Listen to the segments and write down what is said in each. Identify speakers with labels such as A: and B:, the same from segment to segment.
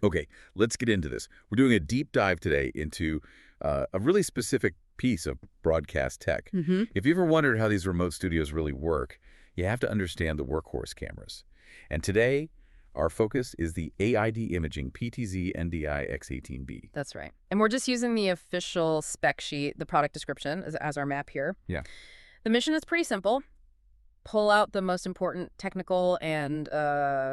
A: Okay, let's get into this. We're doing a deep dive today into a really specific piece of broadcast tech.
B: Hmm.
A: If you ever wondered how these remote studios really work, you have to understand the workhorse cameras. And today, our focus is the AID Imaging PTZ-NDI-X18B.
B: That's right. And we're just using the official spec sheet, the product description, as our map here.
A: Yeah.
B: The mission is pretty simple. Pull out the most important technical and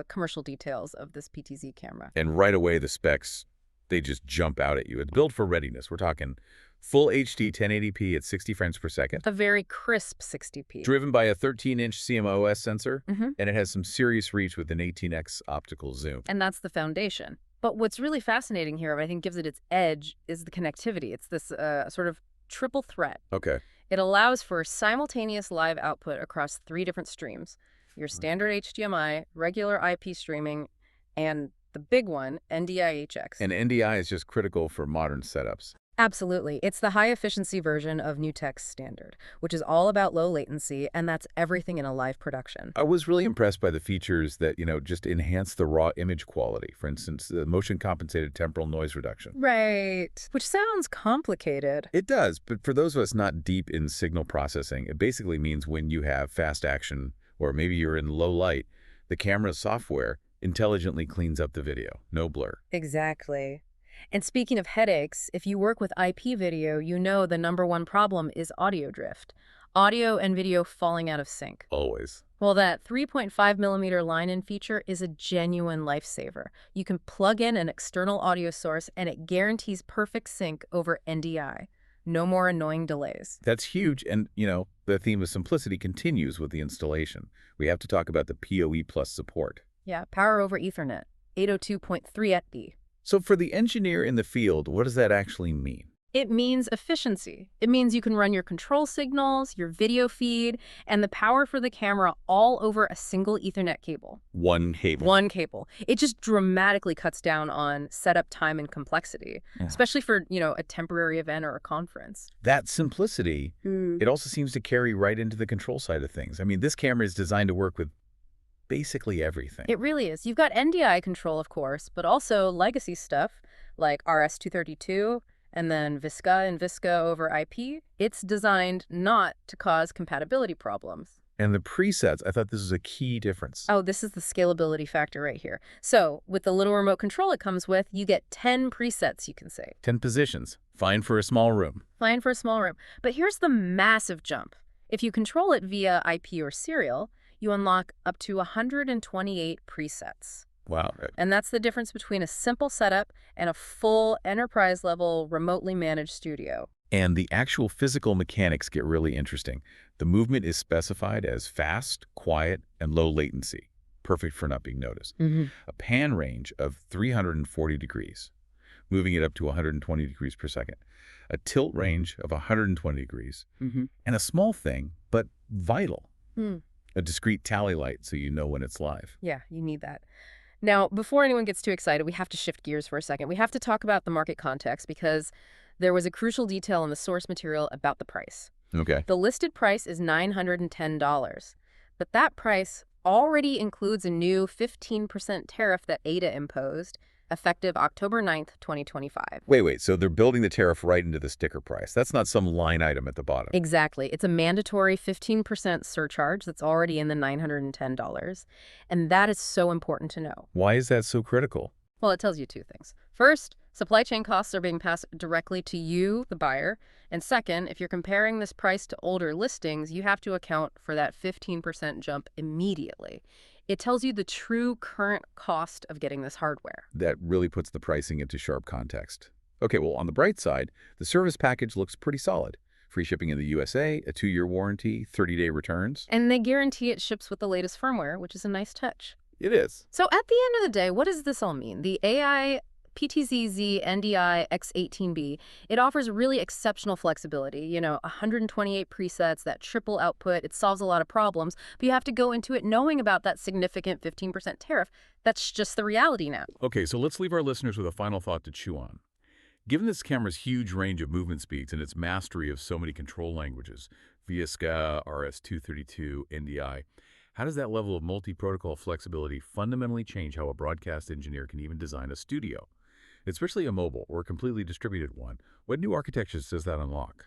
B: commercial details of this PTZ camera.
A: And right away, the specs, they just jump out at you. It's built for readiness. We're talking full HD 1080p at 60 frames per second.
B: A very crisp 60p.
A: Driven by a 13-inch CMOS sensor,
B: Hmm.
A: and it has some serious reach with an 18x optical zoom.
B: And that's the foundation. But what's really fascinating here, I think gives it its edge, is the connectivity. It's this sort of triple threat.
A: Okay.
B: It allows for simultaneous live output across 3 different streams. Your standard HDMI, regular IP streaming, and the big one, NDI-HX.
A: And NDI is just critical for modern setups.
B: Absolutely. It's the high-efficiency version of NewTek's standard, which is all about low latency, and that's everything in a live production.
A: I was really impressed by the features that, just enhance the raw image quality. For instance, the motion-compensated temporal noise reduction.
B: Right. Which sounds complicated.
A: It does, but for those of us not deep in signal processing, it basically means when you have fast action, or maybe you're in low light, the camera's software intelligently cleans up the video. No blur.
B: Exactly. And speaking of headaches, if you work with IP video, you know the #1 problem is audio drift. Audio and video falling out of sync.
A: Always.
B: Well, that 3.5mm line-in feature is a genuine lifesaver. You can plug in an external audio source and it guarantees perfect sync over NDI. No more annoying delays.
A: That's huge, and, the theme of simplicity continues with the installation. We have to talk about the PoE plus support.
B: Yeah, power over Ethernet, 802.3
A: So for the engineer in the field, what does that actually mean?
B: It means efficiency. It means you can run your control signals, your video feed, and the power for the camera all over a single Ethernet cable.
A: One cable.
B: One cable. It just dramatically cuts down on setup time and complexity, especially for, a temporary event or a conference.
A: That simplicity, it also seems to carry right into the control side of things. I mean, this camera is designed to work with basically everything.
B: It really is. You've got NDI control, of course, but also legacy stuff like RS-232 and then Visca and Visca over IP. It's designed not to cause compatibility problems.
A: And the presets, I thought this was a key difference.
B: Oh, this is the scalability factor right here. So with the little remote control it comes with, you get 10 presets, you can say.
A: 10 positions. Fine for a small room.
B: Fine for a small room. But here's the massive jump. If you control it via IP or serial, you unlock up to 128 presets.
A: Wow.
B: And that's the difference between a simple setup and a full enterprise-level remotely managed studio.
A: And the actual physical mechanics get really interesting. The movement is specified as fast, quiet, and low latency, perfect for not being noticed. A pan range of 340 degrees, moving it up to 120 degrees per second. A tilt range of 120 degrees. And a small thing, but vital. A discrete tally light so you know when it's live.
B: Yeah, you need that. Now, before anyone gets too excited, we have to shift gears for a second. We have to talk about the market context because there was a crucial detail in the source material about the price.
A: Okay.
B: The listed price is $910, but that price already includes a new 15% tariff that AIDA imposed, effective October 9th, 2025.
A: Wait. So they're building the tariff right into the sticker price. That's not some line item at the bottom.
B: Exactly. It's a mandatory 15% surcharge that's already in the $910. And that is so important to know.
A: Why is that so critical?
B: Well, it tells you 2 things. First, supply chain costs are being passed directly to you, the buyer. And second, if you're comparing this price to older listings, you have to account for that 15% jump immediately. It tells you the true current cost of getting this hardware.
A: That really puts the pricing into sharp context. Okay, well, on the bright side, the service package looks pretty solid. Free shipping in the USA, a 2-year warranty, 30-day returns.
B: And they guarantee it ships with the latest firmware, which is a nice touch.
A: It is.
B: So at the end of the day, what does this all mean? The AI PTZ-NDI-X18B, it offers really exceptional flexibility. 128 presets, that triple output. It solves a lot of problems, but you have to go into it knowing about that significant 15% tariff. That's just the reality now.
A: Okay, so let's leave our listeners with a final thought to chew on. Given this camera's huge range of movement speeds and its mastery of so many control languages, VSCA, RS-232, NDI, How does that level of multi-protocol flexibility fundamentally change how a broadcast engineer can even design a studio? Especially a mobile or a completely distributed one. What new architectures does that unlock?